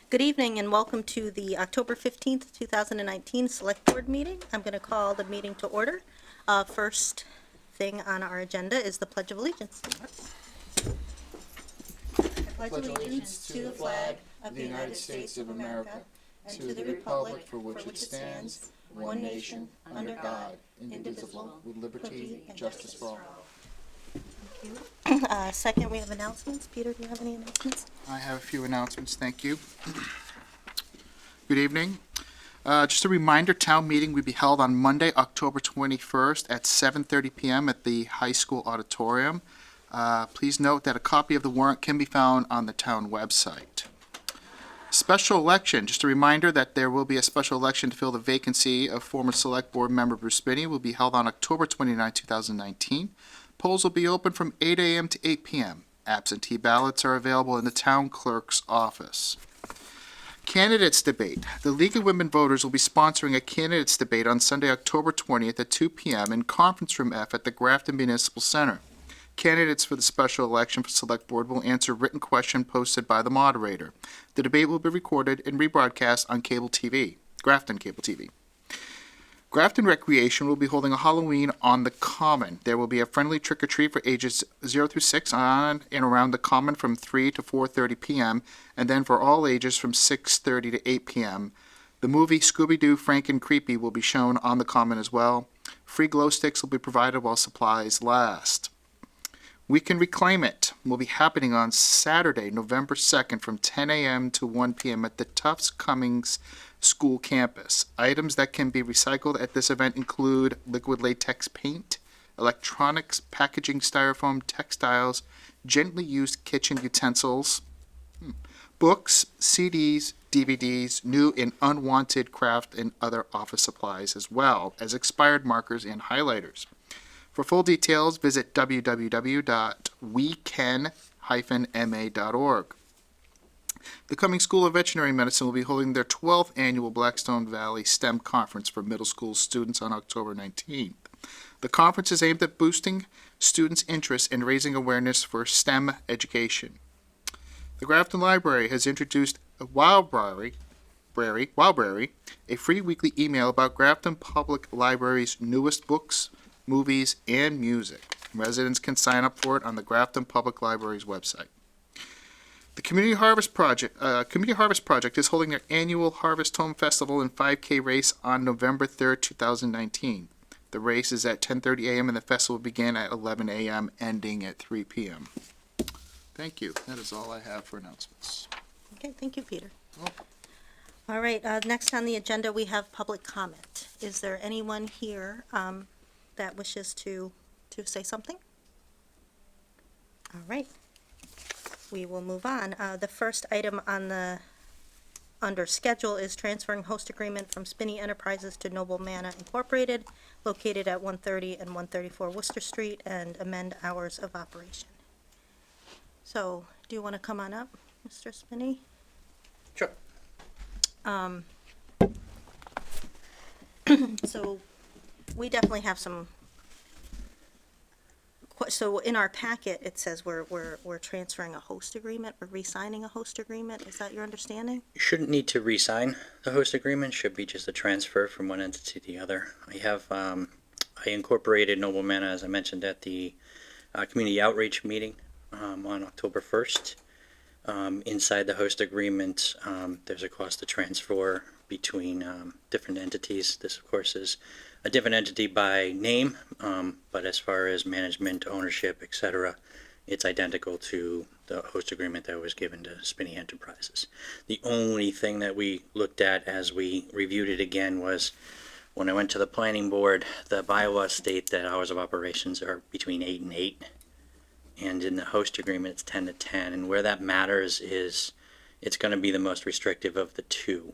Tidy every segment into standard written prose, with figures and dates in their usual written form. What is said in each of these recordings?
Good evening and welcome to the October 15th, 2019 Select Board meeting. I'm going to call the meeting to order. First thing on our agenda is the Pledge of Allegiance. I pledge allegiance to the flag of the United States of America and to the republic for which it stands, one nation, under God, indivisible, with liberty and justice for all. Second, we have announcements. Peter, do you have any announcements? I have a few announcements, thank you. Good evening. Just a reminder, town meeting will be held on Monday, October 21st at 7:30 p.m. at the high school auditorium. Please note that a copy of the warrant can be found on the town website. Special election, just a reminder that there will be a special election to fill the vacancy of former Select Board member Bruce Spinney. Will be held on October 29, 2019. Polls will be open from 8 a.m. to 8 p.m. Absentee ballots are available in the town clerk's office. Candidates debate. The League of Women Voters will be sponsoring a candidates debate on Sunday, October 20th at 2 p.m. in Conference Room F at the Grafton Municipal Center. Candidates for the special election for Select Board will answer written question posted by the moderator. The debate will be recorded and rebroadcast on cable TV, Grafton Cable TV. Grafton Recreation will be holding a Halloween on the Common. There will be a friendly trick-or-treat for ages 0 through 6 on and around the Common from 3 to 4:30 p.m., and then for all ages from 6:30 to 8 p.m. The movie Scooby-Doo, Frank and Creepy will be shown on the Common as well. Free glow sticks will be provided while supplies last. We Can Reclaim It will be happening on Saturday, November 2nd from 10 a.m. to 1 p.m. at the Tufts Cummings School campus. Items that can be recycled at this event include liquid latex paint, electronics, packaging, styrofoam, textiles, gently used kitchen utensils, books, CDs, DVDs, new and unwanted craft and other office supplies, as well as expired markers and highlighters. For full details, visit www.wecan-ma.org. The Cummings School of Veterinary Medicine will be holding their 12th annual Blackstone Valley STEM Conference for middle school students on October 19th. The conference is aimed at boosting students' interest and raising awareness for STEM education. The Grafton Library has introduced Wildberry, a free weekly email about Grafton Public Library's newest books, movies, and music. Residents can sign up for it on the Grafton Public Library's website. The Community Harvest Project is holding their annual Harvest Home Festival and 5K race on November 3rd, 2019. The race is at 10:30 a.m. and the festival will begin at 11 a.m., ending at 3 p.m. Thank you. That is all I have for announcements. Okay, thank you, Peter. All right, next on the agenda we have public comment. Is there anyone here that wishes to say something? All right. We will move on. The first item on under schedule is transferring host agreement from Spinney Enterprises to Noble Manor Incorporated, located at 130 and 134 Worcester Street, and amend hours of operation. So, do you want to come on up, Mr. Spinney? Sure. So, we definitely have some. So in our packet, it says we're transferring a host agreement, we're re-signing a host agreement. Is that your understanding? You shouldn't need to re-sign the host agreement. Should be just a transfer from one entity to the other. I incorporated Noble Manor, as I mentioned, at the community outreach meeting on October 1st. Inside the host agreement, there's a cost to transfer between different entities. This, of course, is a different entity by name, but as far as management, ownership, etc., it's identical to the host agreement that was given to Spinney Enterprises. The only thing that we looked at as we reviewed it again was when I went to the planning board, the bylaws state that hours of operations are between 8 and 8. and in the host agreement, it's 10 to 10. And where that matters is it's going to be the most restrictive of the two.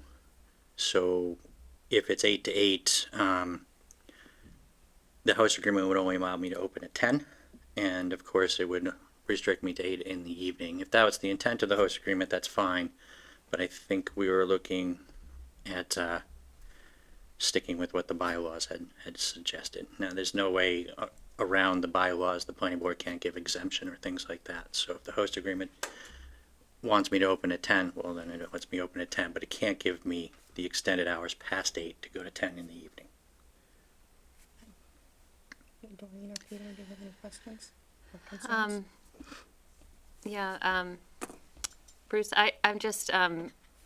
So if it's 8 to 8, the host agreement would only allow me to open at 10. And of course, it would restrict me to 8 in the evening. If that was the intent of the host agreement, that's fine. But I think we were looking at sticking with what the bylaws had suggested. Now, there's no way around the bylaws. The planning board can't give exemption or things like that. So if the host agreement wants me to open at 10, well, then it lets me open at 10, but it can't give me the extended hours past 8 to go to 10 in the evening. Doreen or Peter, do you have any questions or concerns? Bruce, I'm just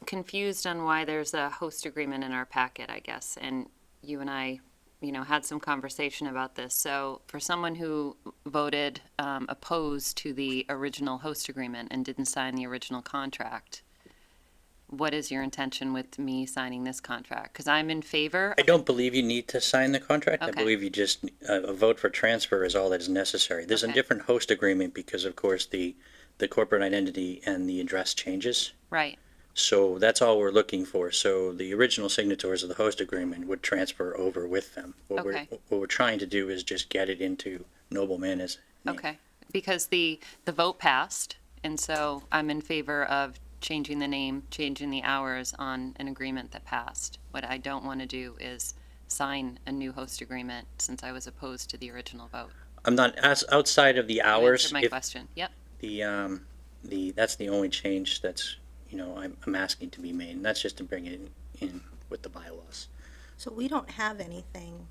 confused on why there's a host agreement in our packet, I guess, and you and I, had some conversation about this. So for someone who voted opposed to the original host agreement and didn't sign the original contract, what is your intention with me signing this contract? Because I'm in favor. I don't believe you need to sign the contract. I Okay. believe you just, a vote for transfer is all that is necessary. There's a Okay. different host agreement because, of course, the corporate identity and the address changes. Right. So that's all we're looking for. So the original signatories of the host agreement would transfer over with them. What Okay. we're trying to do is just get it into Noble Manors' name. Okay. Because the vote passed, and so I'm in favor of changing the name, changing the hours on an agreement that passed. What I don't want to do is sign a new host agreement since I was opposed to the original vote. I'm not, outside of the You hours, answered my if question. Yep. that's the only change that's, I'm asking to be made, and that's just to bring it in with the bylaws. So we don't have anything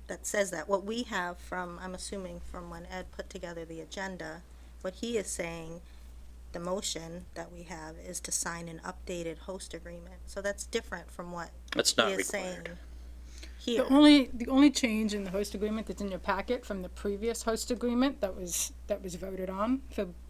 that says that. What we have from, I'm assuming from when Ed put together the agenda, what he is saying, the motion that we have is to sign an updated host agreement. So that's different from what That's he not is saying required. here. The only change in the host agreement that's in your packet from the previous host agreement that was voted on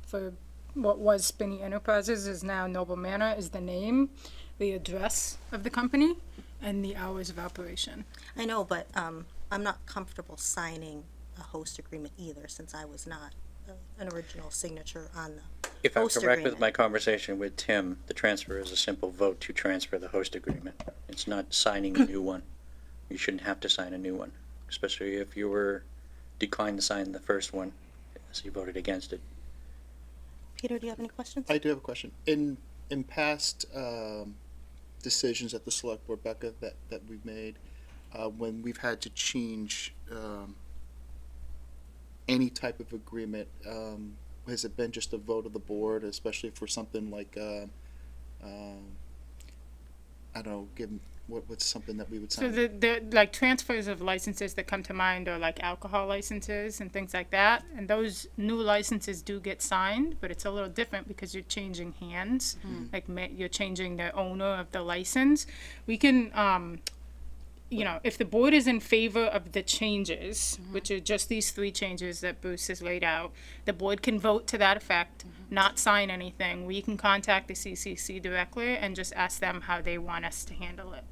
for what was Spinney Enterprises is now Noble Manor is the name, the address of the company, and the hours of operation. I know, but I'm not comfortable signing a host agreement either, since I was not an original signature on the If I'm host correct with agreement. my conversation with Tim, the transfer is a simple vote to transfer the host agreement. It's not signing a new one. You shouldn't have to sign a new one, especially if you were declined to sign the first one, as you voted against it. Peter, do you have any questions? I do have a question. In past decisions at the select board, Becca, that we've made, when we've had to change any type of agreement, has it been just a vote of the board, especially for something like, I don't know, given, what's something that we would So sign? the like transfers of licenses that come to mind are like alcohol licenses and things like that. And those new licenses do get signed, but it's a little different because you're changing hands. Like you're changing the owner of the license. We can, if the board is in favor of the changes, which are just these 3 changes that Bruce has laid out, the board can vote to that effect, not sign anything. We can contact the CCC directly and just ask them how they want us to handle it.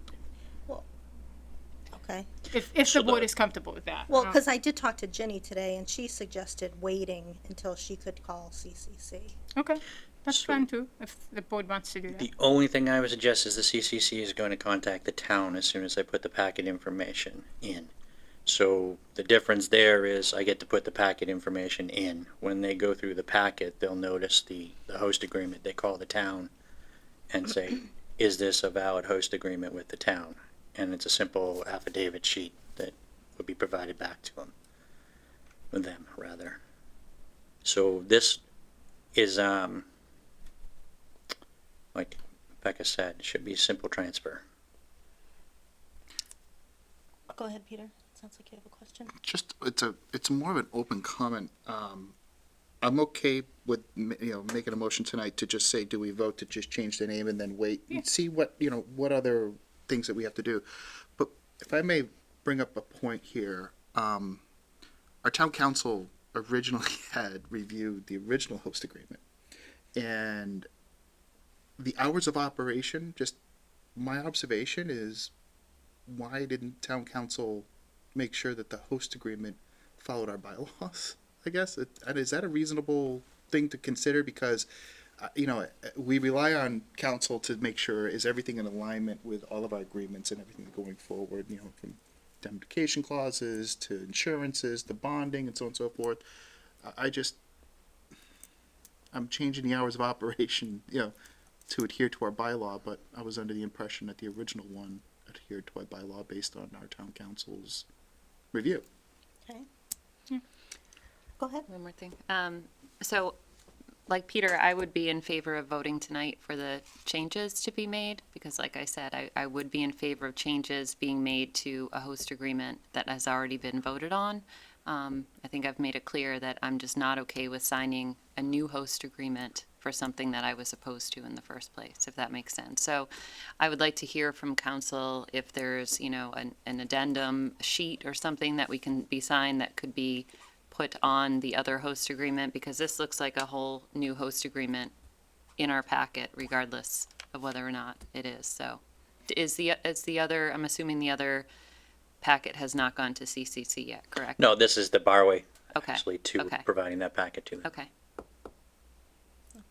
Okay. If the board is comfortable with that. Well, because I did talk to Jenny today, and she suggested waiting until she could call CCC. Okay, that's So- fine too, if the board wants to do that. The only thing I would suggest is the CCC is going to contact the town as soon as I put the packet information in. So the difference there is I get to put the packet information in. When they go through the packet, they'll notice the host agreement. They call the town and say, is this a valid host agreement with the town? And it's a simple affidavit sheet that would be provided back to them, rather. So this is, like Becca said, should be a simple transfer. Go ahead, Peter. Sounds like you have a question. Just, it's more of an open comment. I'm okay with, making a motion tonight to just say, do we vote to just change the name and then wait and see what, what other things that we have to do. But if I may bring up a point here, our town council originally had reviewed the original host agreement. And the hours of operation, just my observation is, why didn't town council make sure that the host agreement followed our bylaws? I guess. And is that a reasonable thing to consider? Because, we rely on council to make sure is everything in alignment with all of our agreements and everything going forward, from indemnification clauses to insurances to bonding and so on and so forth. I'm changing the hours of operation, to adhere to our bylaw, but I was under the impression that the original one adhered to our bylaw based on our town council's review. Okay. Go ahead. One more thing. So, like Peter, I would be in favor of voting tonight for the changes to be made, because like I said, I would be in favor of changes being made to a host agreement that has already been voted on. I think I've made it clear that I'm just not okay with signing a new host agreement for something that I was opposed to in the first place, if that makes sense. So I would like to hear from council if there's, an addendum sheet or something that we can be signed that could be put on the other host agreement, because this looks like a whole new host agreement in our packet, regardless of whether or not it is. So is the other, I'm assuming the other packet has not gone to CCC yet, correct? No, this is the Barway, Okay, actually, to okay. providing that packet to them. Okay,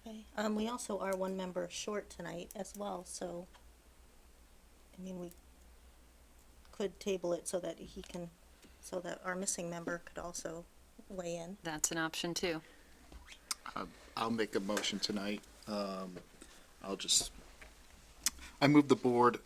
Okay. We also are one member short tonight as well, so, we could table it so that so that our missing member could also weigh in. that's an option too. I'll make a motion tonight. I move the board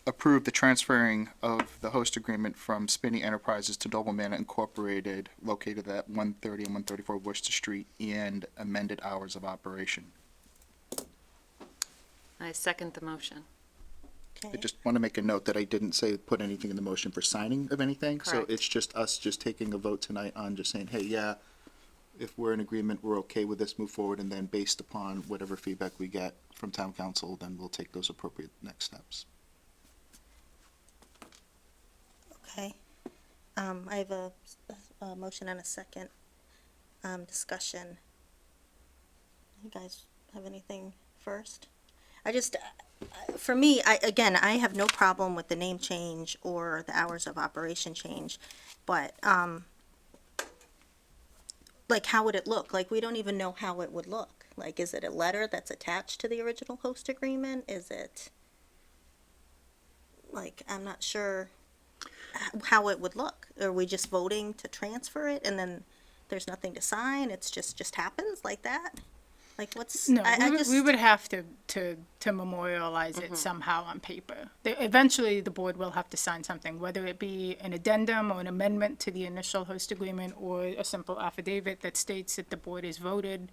approve the transferring of the host agreement from Spinney Enterprises to Noble Manor Incorporated, located at 130 and 134 Worcester Street, and amended hours of operation. I second the motion. I Okay. just want to make a note that I didn't put anything in the motion for signing of anything, so Correct. it's just us just taking a vote tonight on just saying, hey, yeah, if we're in agreement, we're okay with this, move forward, and then based upon whatever feedback we get from town council, then we'll take those appropriate next steps. Okay. I have a motion and a second, discussion. You guys have anything first? For me, I have no problem with the name change or the hours of operation change, but, like, how would it look? Like, we don't even know how it would look. Like, is it a letter that's attached to the original host agreement? Is it, like, I'm not sure how it would look. Are we just voting to transfer it and then there's nothing to sign? It's just happens like that? Like, what's, No, I we just, would have to memorialize it somehow on paper. Eventually, the board will have to sign something, whether it be an addendum or an amendment to the initial host agreement, or a simple affidavit that states that the board is voted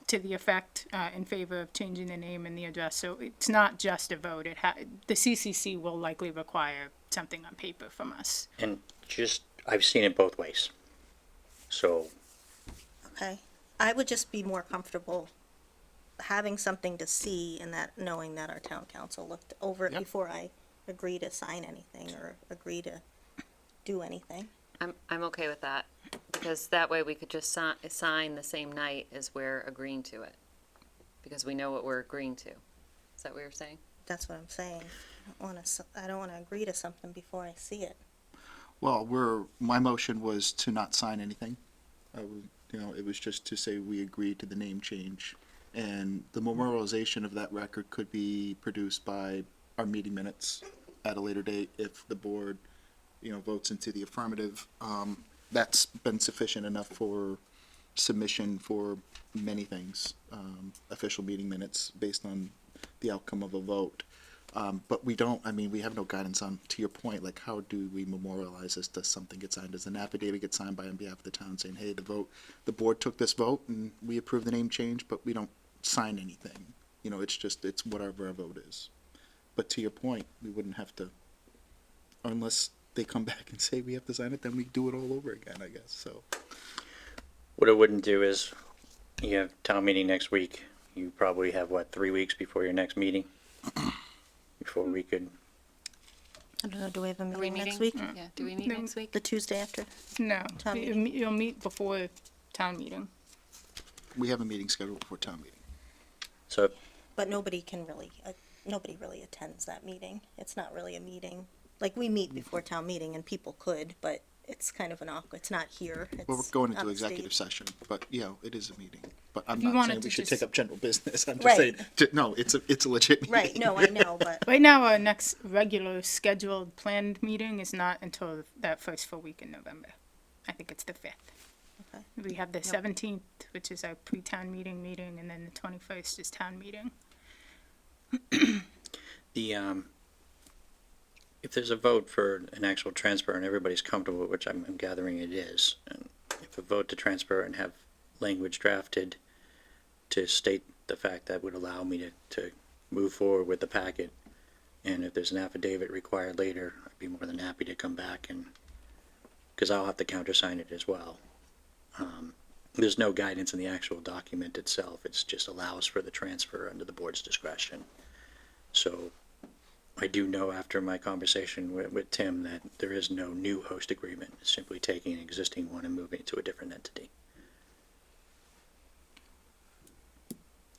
to the effect in favor of changing the name and the address. So it's not just a vote. The CCC will likely require something on paper from us. And I've seen it both ways. So, okay. I would just be more comfortable having something to see and that, knowing that our town council looked over it Yep. before I agree to sign anything or agree to do anything. I'm okay with that, because that way we could just sign the same night as we're agreeing to it, because we know what we're agreeing to. Is that what you're saying? That's what I'm saying. I don't wanna agree to something before I see it. Well, my motion was to not sign anything. It was just to say we agreed to the name change. And the memorialization of that record could be produced by our meeting minutes at a later date if the board, votes into the affirmative. That's been sufficient enough for submission for many things, official meeting minutes based on the outcome of a vote. But we have no guidance on, to your point, like, how do we memorialize this? Does something get signed? Does an affidavit get signed by on behalf of the town saying, hey, the board took this vote and we approve the name change, but we don't sign anything? It's whatever our vote is. But to your point, we wouldn't have to, unless they come back and say we have to sign it, then we do it all over again, I guess, so. what I wouldn't do is, you have town meeting next week. You probably have, 3 weeks before your next meeting? Before we could, I don't know, do we have a Are we meeting next meeting? week? Yeah, do we meet No. next week? The Tuesday after? No, Town meeting. you'll meet before town meeting. We have a meeting scheduled before town meeting. so But nobody really attends that meeting. It's not really a meeting. like, we meet before town meeting and people could, but it's kind of an awkward, it's not here. Well, we're it's going into upstate. executive session, but, you know, it is a meeting. But I'm If you not wanted saying we to should just- take up general business. I'm just Right. saying, no, it's a legit meeting. Right, no, I know, but, Right now, our next regular scheduled planned meeting is not until that first full week in November. I think it's the 5th. Okay. We have the 17th, which is our pre-town meeting, and then the 21st is town meeting. The, if there's a vote for an actual transfer and everybody's comfortable, which I'm gathering it is, and if a vote to transfer and have language drafted to state the fact that would allow me to move forward with the packet, and if there's an affidavit required later, I'd be more than happy to come back and, because I'll have to countersign it as well. There's no guidance in the actual document itself, it's just allows for the transfer under the board's discretion. So I do know after my conversation with Tim that there is no new host agreement. It's simply taking an existing one and moving it to a different entity.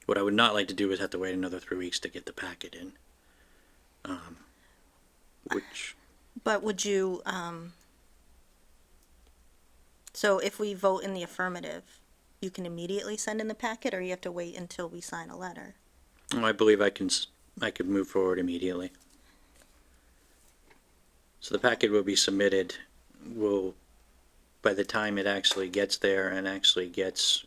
What I would not like to do is have to wait another 3 weeks to get the packet in. Which, but would you, so if we vote in the affirmative, you can immediately send in the packet, or you have to wait until we sign a letter? I believe I could move forward immediately. So the packet will be submitted, by the time it actually gets there and actually gets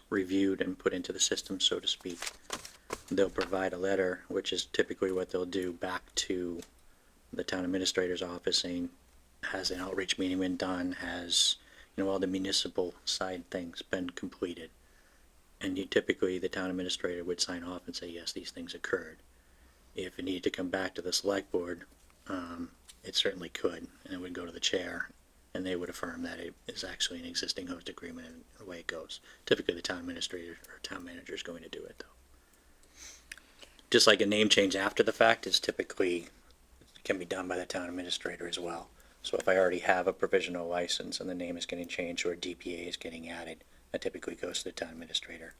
reviewed and put into the system, so to speak, they'll provide a letter, which is typically what they'll do, back to the town administrator's office saying, has an outreach meeting been done, has, all the municipal side things been completed? And typically, the town administrator would sign off and say, yes, these things occurred. If it needed to come back to the select board, it certainly could, and it would go to the chair, and they would affirm that it is actually an existing host agreement, and the way it goes. Typically, the town administrator or town manager is going to do it, though. Just like a name change after the fact is typically, can be done by the town administrator as well. So if I already have a provisional license and the name is getting changed or a DPA is getting added, that typically goes to the town administrator,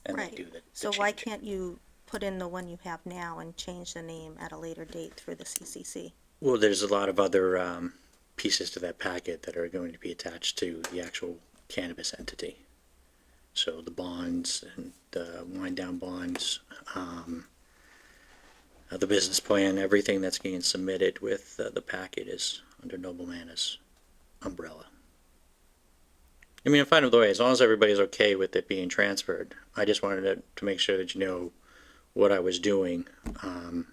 and they do the So why change. can't you put in the one you have now and change the name at a later date through the CCC? Well, there's a lot of other pieces to that packet that are going to be attached to the actual cannabis entity. So the bonds and the wind down bonds, the business plan, everything that's being submitted with the packet is under Noble Manna's umbrella. I mean, I'm fine with the way, as long as everybody's okay with it being transferred. I just wanted to make sure that you know what I was doing. And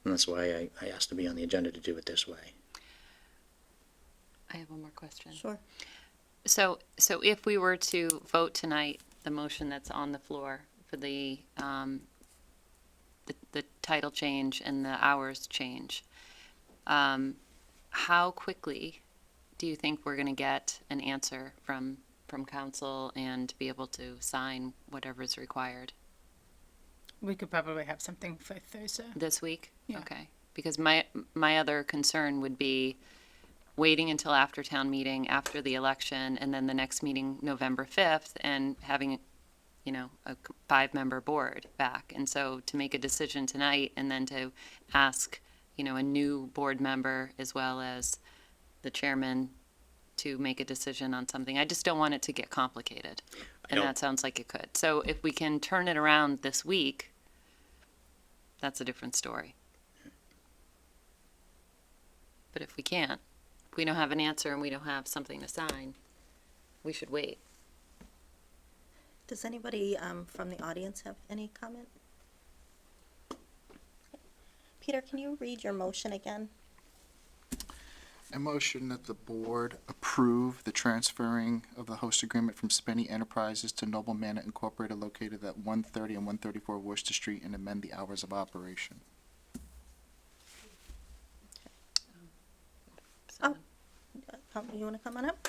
that's why I asked to be on the agenda to do it this way. I have one more question. Sure. So if we were to vote tonight, the motion that's on the floor for the title change and the hours change, how quickly do you think we're going to get an answer from council and be able to sign whatever is required We could probably have something for Thursday. this week? Yeah. Okay. Because my other concern would be waiting until after town meeting, after the election, and then the next meeting, November 5th, and having, a 5-member board back. And so to make a decision tonight and then to ask, a new board member as well as the chairman to make a decision on something, I just don't want it to get complicated. And don't- that sounds like it could. So if we can turn it around this week, that's a different story. But if we can't, if we don't have an answer and we don't have something to sign, we should wait. Does anybody from the audience have any comment? Peter, can you read your motion again? I motion that the board approve the transferring of the host agreement from Spenny Enterprises to Noble Manor Incorporated located at 130 and 134 Worcester Street and amend the hours of operation. Oh. You want to come on up?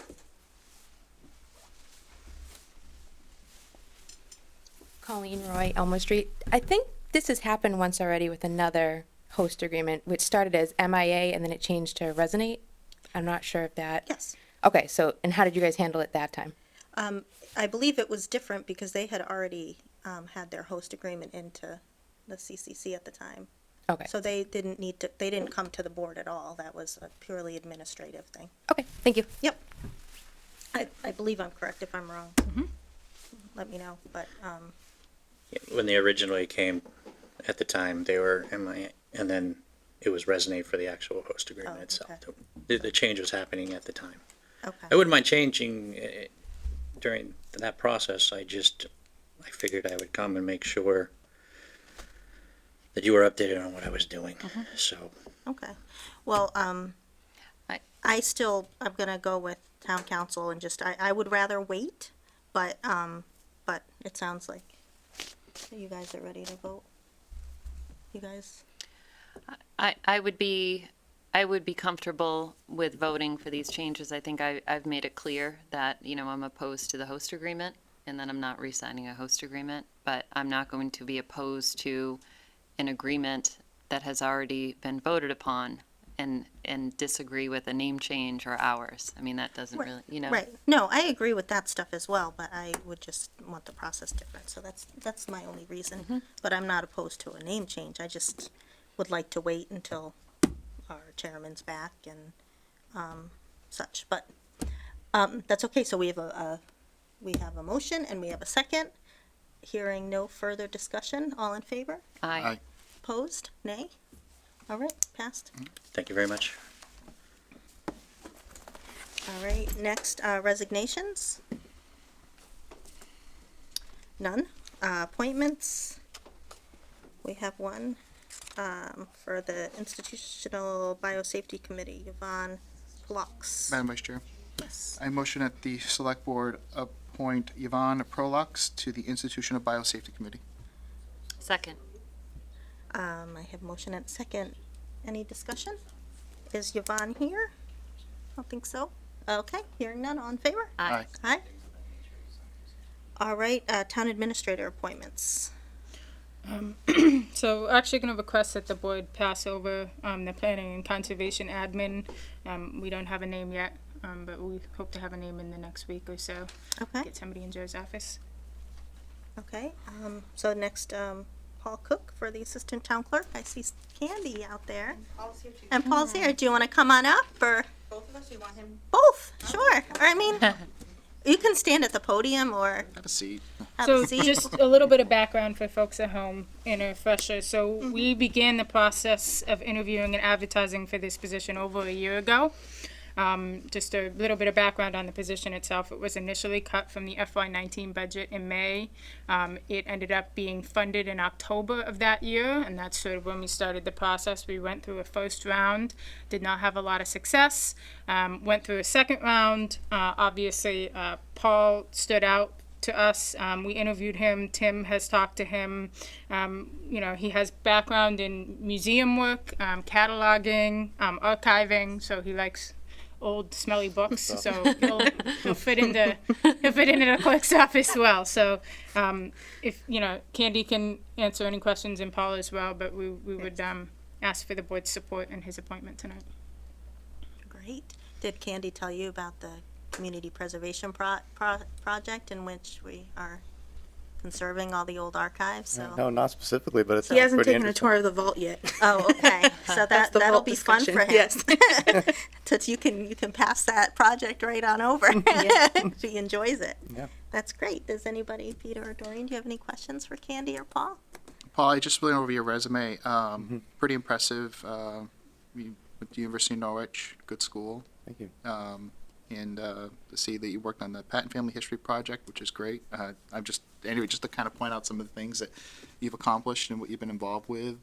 Colleen Roy, Elmer Street. I think this has happened once already with another host agreement, which started as MIA and then it changed to Resonate. I'm not sure if that. Yes. Okay, so, and how did you guys handle it that time? I believe it was different because they had already had their host agreement into the CCC at the time. Okay. So they didn't they didn't come to the board at all. That was a purely administrative thing. Okay, thank you. Yep. I believe I'm correct. If I'm wrong, let me know. But, When they originally came, at the time, they were MIA, and then it was Resonate for the actual host agreement Oh, itself. okay. The change was happening at the time. I okay. wouldn't mind changing during that process. I figured I would come and make sure that you were updated on what I was doing. So, Okay. Well, I- I'm gonna go with town council and just, I would rather wait, but it sounds like you guys are ready to vote. You guys, I would be comfortable with voting for these changes. I think I've made it clear that, I'm opposed to the host agreement and that I'm not re-signing a host agreement, but I'm not going to be opposed to an agreement that has already been voted upon and disagree with a name change or hours. I mean, that doesn't really, right. No, I agree with that stuff as well, but I would just want the process different. So that's my only reason. But I'm not opposed to a name change. I just would like to wait until our chairman's back and such. But that's okay. So we have a motion and we have a second. Hearing no further discussion, all in favor? Aye. Opposed? Nay? All right, passed. thank you very much. All right, next, resignations. None. Appointments. We have one, for the Institutional Biosafety Committee, Yvonne Lux. Madam Vice Chair, Yes. I motion that the Select Board appoint Yvonne Prolux to the Institution of Biosafety Committee. Second. I have motion and second. Any discussion? Is Yvonne here? I don't think so. Okay, hearing none, all in favor? Aye. Aye. All right, town administrator appointments. So actually gonna request that the board pass over, the planning and conservation admin. We don't have a name yet, but we hope to have a name in the next week or so. Okay, Get somebody in Joe's office. okay. So next, Paul Cook for the assistant town clerk. I see Candy out there. And Paul's here. Do you want to come on up or? Both of us, you want him? Both, sure. Or I mean, you can stand at the podium or Have a seat. have So a seat. just a little bit of background for folks at home in a refresher. So we began the process of interviewing and advertising for this position over a year ago. Just a little bit of background on the position itself. It was initially cut from the FY19 budget in May. It ended up being funded in October of that year, and that's sort of when we started the process. We went through a first round, did not have a lot of success. Went through a second round. Obviously, Paul stood out to us. We interviewed him. Tim has talked to him. He has background in museum work, cataloging, archiving, so he likes old smelly books, so he'll fit into the clerk's office well. So if Candy can answer any questions and Paul as well, but we would ask for the board's support in his appointment tonight. Great. Did Candy tell you about the community preservation project in which we are conserving all the old archives? So. No, not specifically, but it's He hasn't pretty taken a interesting. tour of the vault yet. Oh, okay. So the that'll vault be fun discussion, for him. yes. So you can pass that project right on over if he enjoys it. Yeah. That's great. Does anybody, Peter or Doreen, do you have any questions for Candy or Paul? Paul, I just went over your resume. Pretty impressive. You went to University of Norwich, good school. Thank you. And to see that you worked on the Patton Family History Project, which is great. Just to kind of point out some of the things that you've accomplished and what you've been involved with,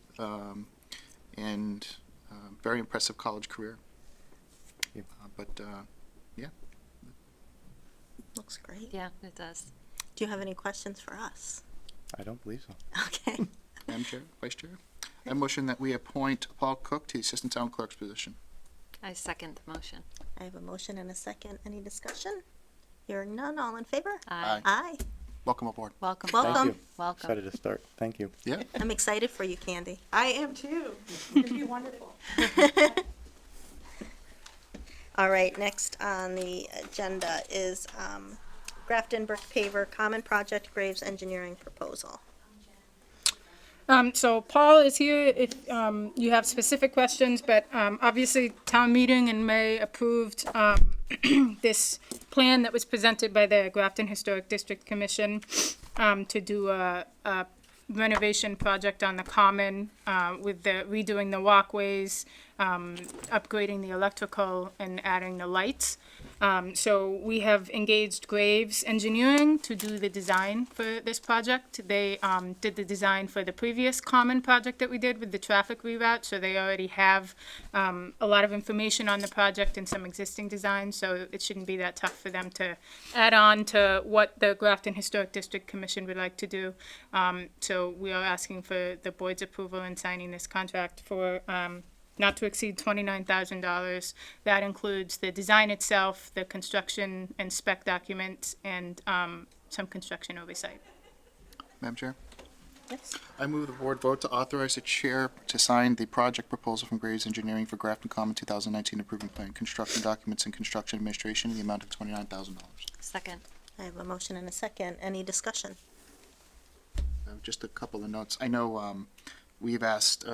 and very impressive college career. you. Yeah, Looks great. Yeah, it does. Do you have any questions for us? I don't believe so. Okay. Madam Chair, Vice Chair, I motion that we appoint Paul Cook to the Assistant Town Clerk's position. I second the motion. I have a motion and a second. Any discussion? Hearing none, all in favor? Aye. Aye. Welcome aboard. Welcome. Welcome. Thank you. Welcome. Excited to start. Thank you. Yeah. I'm excited for you, Candy. I am too. It'd be wonderful. All right, next on the agenda is Grafton Brick Paver Common Project Graves Engineering Proposal. So Paul is here if you have specific questions, but obviously town meeting in May approved this plan that was presented by the Grafton Historic District Commission to do a renovation project on the common with the redoing the walkways, upgrading the electrical, and adding the lights. So we have engaged Graves Engineering to do the design for this project. They did the design for the previous common project that we did with the traffic reroute, so they already have a lot of information on the project and some existing designs, so it shouldn't be that tough for them to add on to what the Grafton Historic District Commission would like to do. So we are asking for the board's approval in signing this contract for not to exceed $29,000. That includes the design itself, the construction and spec documents, and some construction oversight. Madam Chair? Yes. I move the board vote to authorize the chair to sign the project proposal from Graves Engineering for Grafton Common 2019 Improvement Plan, construction documents and construction administration in the amount of $29,000. Second. I have a motion and a second. Any discussion? Just a couple of notes. I know we've asked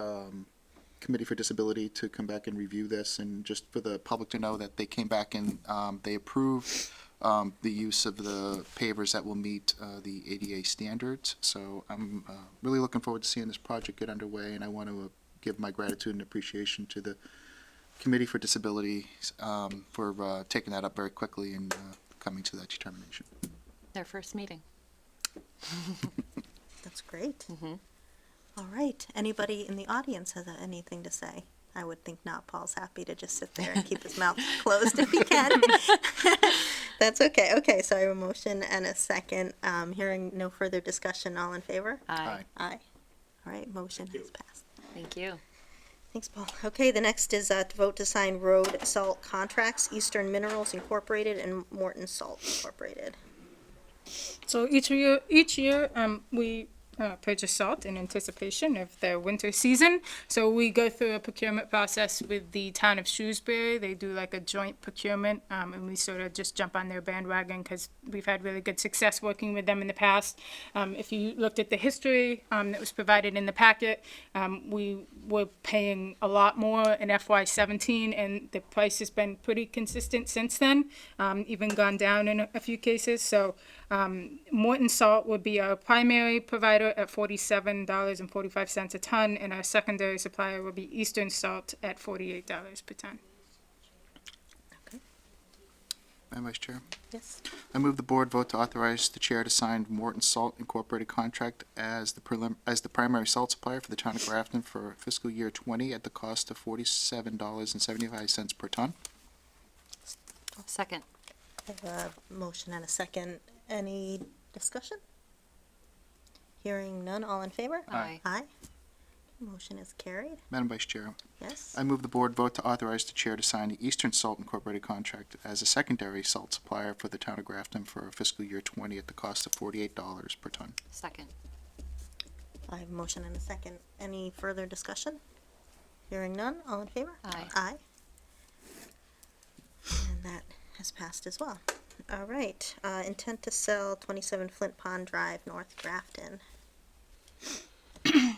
Committee for Disability to come back and review this, and just for the public to know that they came back and they approved the use of the pavers that will meet the ADA standards. So I'm really looking forward to seeing this project get underway, and I want to give my gratitude and appreciation to the Committee for Disability for taking that up very quickly and coming to that determination. Their first meeting. That's great. All right. Anybody in the audience has anything to say? I would think not. Paul's happy to just sit there and keep his mouth closed if he can. That's okay. Okay, so I have a motion and a second. Hearing no further discussion, all in favor? Aye. Aye. All right, motion has passed. Thank you. Thanks, Paul. Okay, the next is to vote to sign road salt contracts, Eastern Minerals Incorporated and Morton Salt Incorporated. So each year, we purchase salt in anticipation of the winter season. So we go through a procurement process with the town of Shrewsbury. They do like a joint procurement, and we sort of just jump on their bandwagon because we've had really good success working with them in the past. If you looked at the history that was provided in the packet, we were paying a lot more in FY17, and the price has been pretty consistent since then, even gone down in a few cases. So Morton Salt would be our primary provider at $47.45 a ton, and our secondary supplier will be Eastern Salt at $48 per ton. Madam Vice Chair? Yes. I move the board vote to authorize the chair to sign Morton Salt Incorporated contract as the primary salt supplier for the town of Grafton for fiscal year 20 at the cost of $47.75 per ton. Second. I have a motion and a second. Any discussion? Hearing none, all in favor? Aye. Aye. Motion is carried. Madam Vice Chair, Yes. I move the board vote to authorize the chair to sign the Eastern Salt Incorporated contract as a secondary salt supplier for the town of Grafton for fiscal year 20 at the cost of $48 per ton. Second. I have a motion and a second. Any further discussion? Hearing none, all in favor? Aye. Aye. And that has passed as well. All right, intent to sell 27 Flint Pond Drive, North Grafton.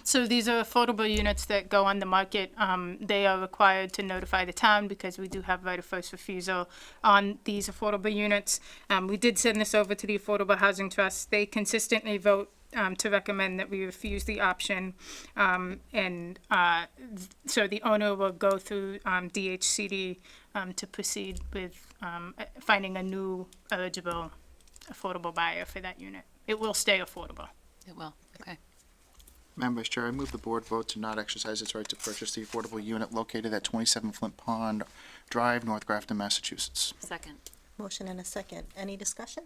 So these are affordable units that go on the market. They are required to notify the town because we do have right of first refusal on these affordable units. We did send this over to the Affordable Housing Trust. They consistently vote to recommend that we refuse the option. So the owner will go through DHCD to proceed with finding a new eligible affordable buyer for that unit. It will stay affordable. It will. Okay. Madam Vice Chair, I move the board vote to not exercise its right to purchase the affordable unit located at 27 Flint Pond Drive, North Grafton, Massachusetts. Second. Motion and a second. Any discussion?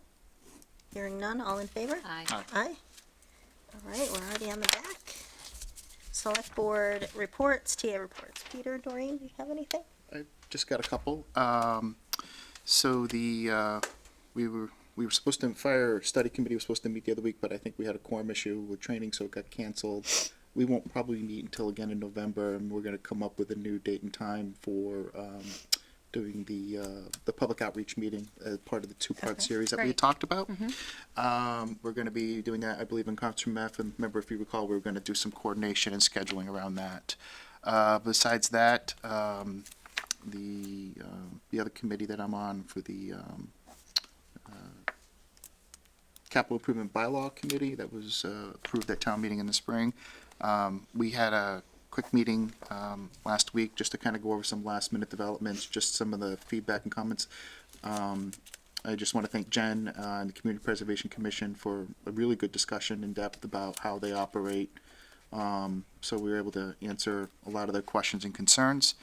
Hearing none, all in favor? Aye. Aye. All right, we're already on the back. Select Board reports, TA reports. Peter, Doreen, do you have anything? I just got a couple. So we were supposed to, fire study committee was supposed to meet the other week, but I think we had a quorum issue with training, so it got canceled. We won't probably meet until again in November, and we're gonna come up with a new date and time for, doing the public outreach meeting as part of the two-part Okay, series that we great. had talked about. We're going to be doing that, I believe, in concert from F. And remember, if you recall, we were going to do some coordination and scheduling around that. Besides that, the other committee that I'm on for the Capital Improvement Bylaw Committee that was approved at town meeting in the spring. We had a quick meeting last week just to kind of go over some last minute developments, just some of the feedback and comments. I just want to thank Jen and the Community Preservation Commission for a really good discussion in depth about how they operate. So we were able to answer a lot of their questions and concerns,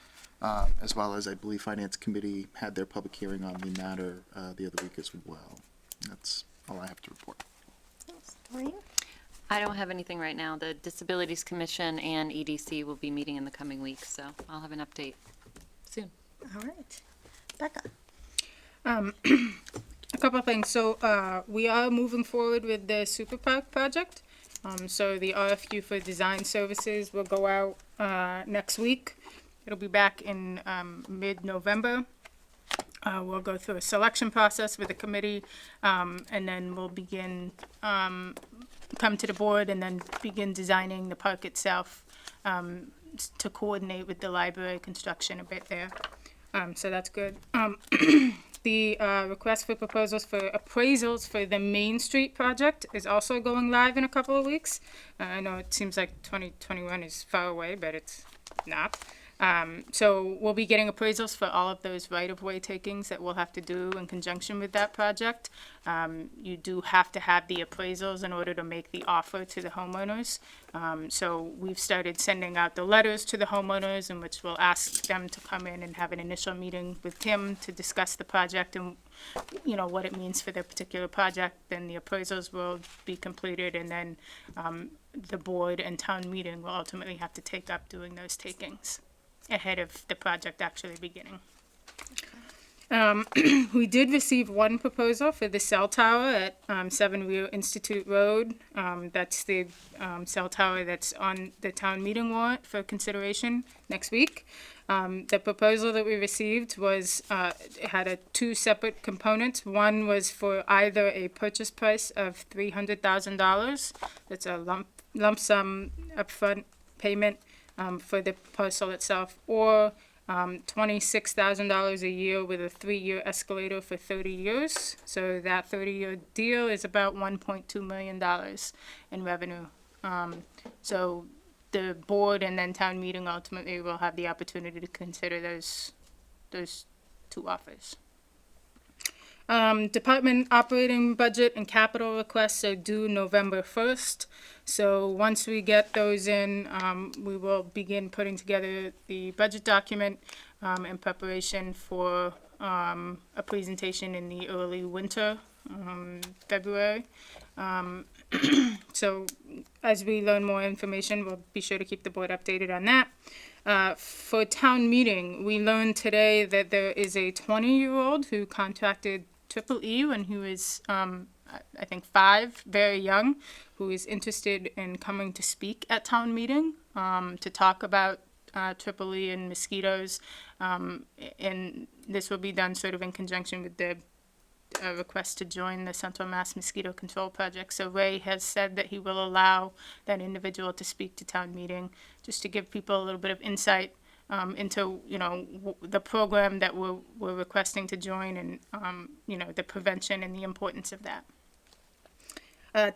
as well as I believe Finance Committee had their public hearing on the matter the other week as well. That's all I have to report. Thanks. Maureen? I don't have anything right now. The Disabilities Commission and EDC will be meeting in the coming weeks, so I'll have an update soon. All right. Becca? A couple of things. So we are moving forward with the Super Park project. So the RFQ for design services will go out next week. It'll be back in mid-November. We'll go through a selection process with the committee, and then we'll begin, come to the board and then begin designing the park itself to coordinate with the library construction a bit there. So that's good. The request for proposals for appraisals for the Main Street project is also going live in a couple of weeks. I know it seems like 2021 is far away, but it's not. So we'll be getting appraisals for all of those right-of-way takings that we'll have to do in conjunction with that project. You do have to have the appraisals in order to make the offer to the homeowners. So we've started sending out the letters to the homeowners in which we'll ask them to come in and have an initial meeting with Tim to discuss the project and, you know, what it means for their particular project. Then the appraisals will be completed, and then the board and town meeting will ultimately have to take up doing those takings ahead of the project actually beginning. We did receive one proposal for the cell tower at 7 Rio Institute Road. That's the cell tower that's on the town meeting warrant for consideration next week. The proposal that we received was, it had two separate components. One was for either a purchase price of $300,000, that's a lump sum upfront payment for the parcel itself, or $26,000 a year with a 3-year escalator for 30 years. So that 30-year deal is about $1.2 million in revenue. So the board and then town meeting ultimately will have the opportunity to consider those two offers. Department operating budget and capital requests are due November 1st. So once we get those in, we will begin putting together the budget document in preparation for a presentation in the early winter, February. So as we learn more information, we'll be sure to keep the board updated on that. For town meeting, we learned today that there is a 20-year-old who contacted Triple E when he was, I think 5, very young, who is interested in coming to speak at town meeting to talk about Triple E and mosquitoes. And this will be done sort of in conjunction with the request to join the Central Mass Mosquito Control Project. So Ray has said that he will allow that individual to speak to town meeting, just to give people a little bit of insight into, you know, the program that we're requesting to join, and, you know, the prevention and the importance of that.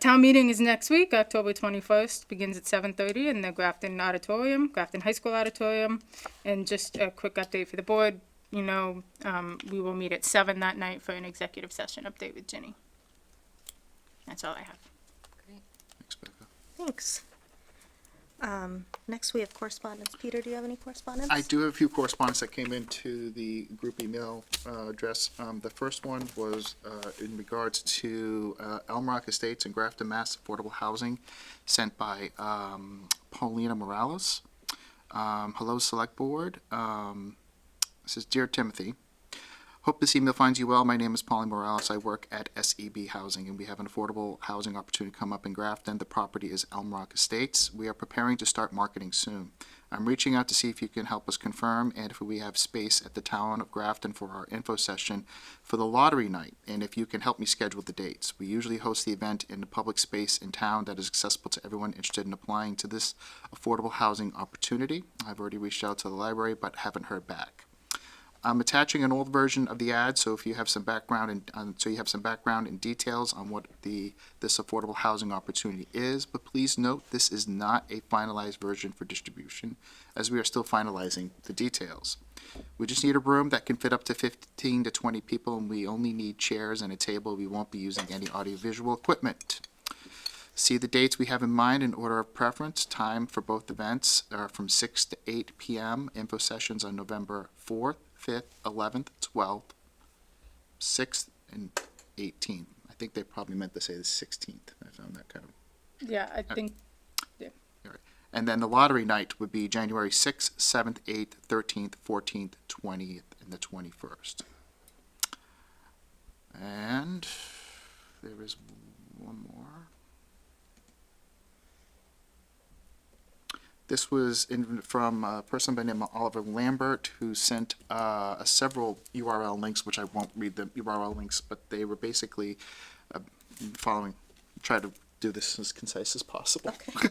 Town meeting is next week, October 21st, begins at 7:30 in the Grafton Auditorium, Grafton High School Auditorium. And just a quick update for the board, you know, we will meet at 7 that night for an executive session update with Ginny. That's all I have. Thanks, Becca. Thanks. Next, we have correspondence. Peter, do you have any correspondence? I do have a few correspondence that came into the group email address. The first one was in regards to Elm Rock Estates and Grafton, Mass. Affordable Housing, sent by Paulina Morales. Hello, Select Board. This is Dear Timothy. Hope this email finds you well. My name is Paulie Morales. I work at SEB Housing, and we have an affordable housing opportunity come up in Grafton. The property is Elm Rock Estates. We are preparing to start marketing soon. I'm reaching out to see if you can help us confirm and if we have space at the town of Grafton for our info session for the lottery night, and if you can help me schedule the dates. We usually host the event in the public space in town that is accessible to everyone interested in applying to this affordable housing opportunity. I've already reached out to the library but haven't heard back. I'm attaching an old version of the ad, so if you have some background and details on what this affordable housing opportunity is. But please note, this is not a finalized version for distribution, as we are still finalizing the details. We just need a room that can fit up to 15 to 20 people, and we only need chairs and a table. We won't be using any audiovisual equipment. See the dates we have in mind in order of preference. Time for both events are from 6 to 8 p.m. Info sessions on November 4th, 5th, 11th, 12th, 6th, and 18th. I think they probably meant to say the 16th. I found that kind of... Yeah, I think, And then the lottery night would be January 6th, 7th, 8th, 13th, 14th, 20th, and the 21st. And there is one more. This was from a person by the name of Oliver Lambert, who sent several URL links, which I won't read the URL links, but they were basically try to do this as concise as possible. Okay.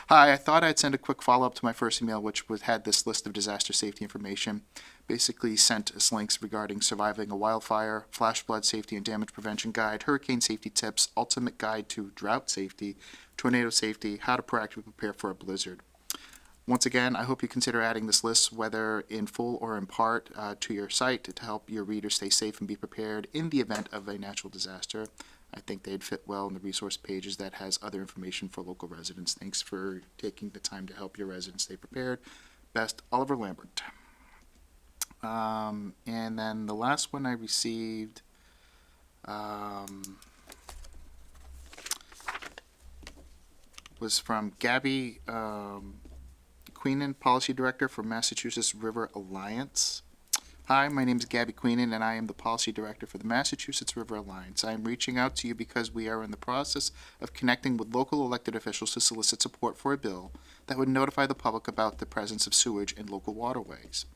Hi, I thought I'd send a quick follow-up to my first email, which had this list of disaster safety information. Basically sent us links regarding surviving a wildfire, flash flood safety and damage prevention guide, hurricane safety tips, ultimate guide to drought safety, tornado safety, how to proactively prepare for a blizzard. Once again, I hope you consider adding this list, whether in full or in part, to your site to help your readers stay safe and be prepared in the event of a natural disaster. I think they'd fit well in the resource pages that has other information for local residents. Thanks for taking the time to help your residents stay prepared. Best, Oliver Lambert. And then the last one I received was from Gabby Queenan, Policy Director for Massachusetts River Alliance. Hi, my name is Gabby Queenan, and I am the Policy Director for the Massachusetts River Alliance. I am reaching out to you because we are in the process of connecting with local elected officials to solicit support for a bill that would notify the public about the presence of sewage in local waterways.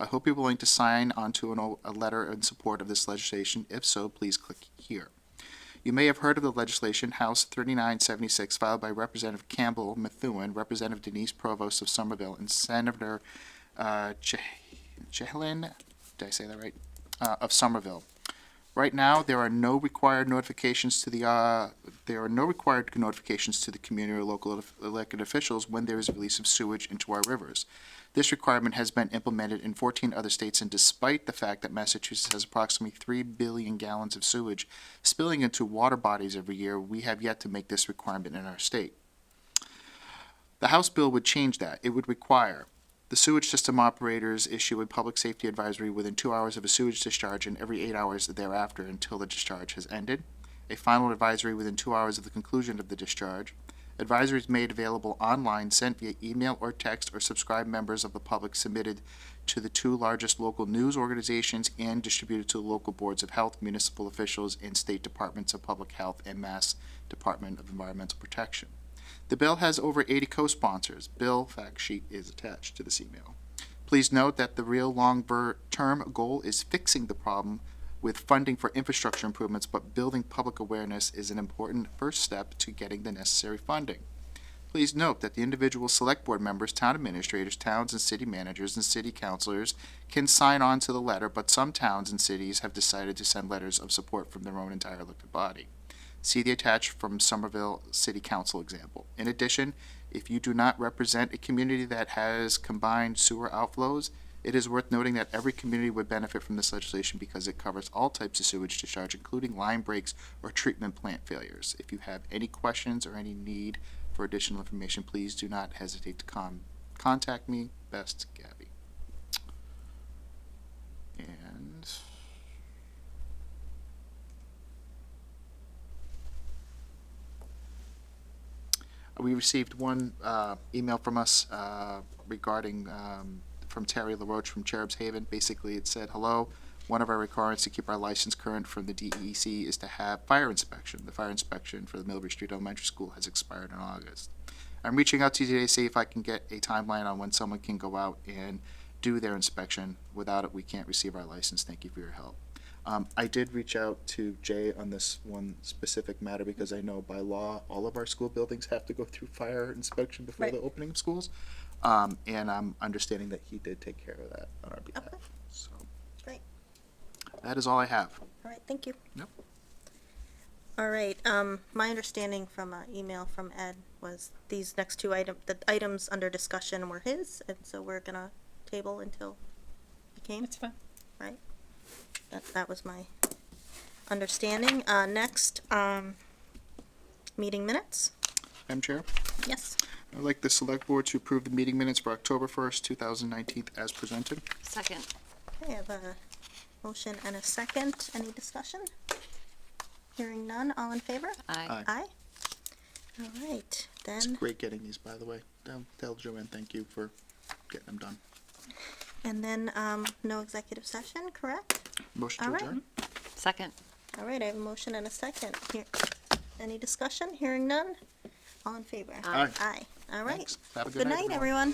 I hope you're willing to sign onto a letter in support of this legislation. If so, please click here. You may have heard of the legislation, House 3976, filed by Representative Campbell Methuen, Representative Denise Provost of Somerville, and Senator Chehlin, did I say that right, of Somerville. Right now, there are no required notifications to the community or local elected officials when there is a release of sewage into our rivers. This requirement has been implemented in 14 other states, and despite the fact that Massachusetts has approximately 3 billion gallons of sewage spilling into water bodies every year, we have yet to make this requirement in our state. The House bill would change that. It would require the sewage system operators issue a public safety advisory within 2 hours of a sewage discharge and every 8 hours thereafter until the discharge has ended. A final advisory within 2 hours of the conclusion of the discharge. Advisories made available online, sent via email or text, or subscribed members of the public submitted to the 2 largest local news organizations and distributed to the local boards of health, municipal officials, and state departments of public health and Mass Department of Environmental Protection. The bill has over 80 co-sponsors. Bill fact sheet is attached to this email. Please note that the real long-term goal is fixing the problem with funding for infrastructure improvements, but building public awareness is an important first step to getting the necessary funding. Please note that the individual select board members, town administrators, towns and city managers, and city councilors can sign on to the letter, but some towns and cities have decided to send letters of support from their own entire elected body. See the attached from Somerville City Council example. In addition, if you do not represent a community that has combined sewer outflows, it is worth noting that every community would benefit from this legislation because it covers all types of sewage discharge, including line breaks or treatment plant failures. If you have any questions or any need for additional information, please do not hesitate to contact me. Best, Gabby. And we received one email from us regarding from Terry LaRoche from Cherub's Haven. Basically, it said, hello, one of our requirements to keep our license current from the DEC is to have fire inspection. The fire inspection for the Millbury Street Elementary School has expired in August. I'm reaching out to you today to see if I can get a timeline on when someone can go out and do their inspection. Without it, we can't receive our license. Thank you for your help. I did reach out to Jay on this one specific matter because I know by law, all of our school buildings have to go through fire inspection before Right. the opening of schools. And I'm understanding that he did take care of that on our behalf. Okay. So Great. that is all I have. All right, thank you. Yep. All right, my understanding from an email from Ed was these next two the items under discussion were his, and so we're gonna table until he came. That's fine. Right? That was my understanding. Next, meeting minutes. Madam Chair, Yes. I'd like the select board to approve the meeting minutes for October 1st, 2019 as presented. Second. Okay, I have a motion and a second. Any discussion? Hearing none, all in favor? Aye. Aye. All right, It's then, great getting these, by the way. Tell Joanne thank you for getting them done. and then, no executive session, correct? Motion All to right. adjourn? Second. All right, I have a motion and a second. Here, any discussion? Hearing none? All in favor? Aye. Aye. All right. Thanks. Have a Good night, everyone. everyone.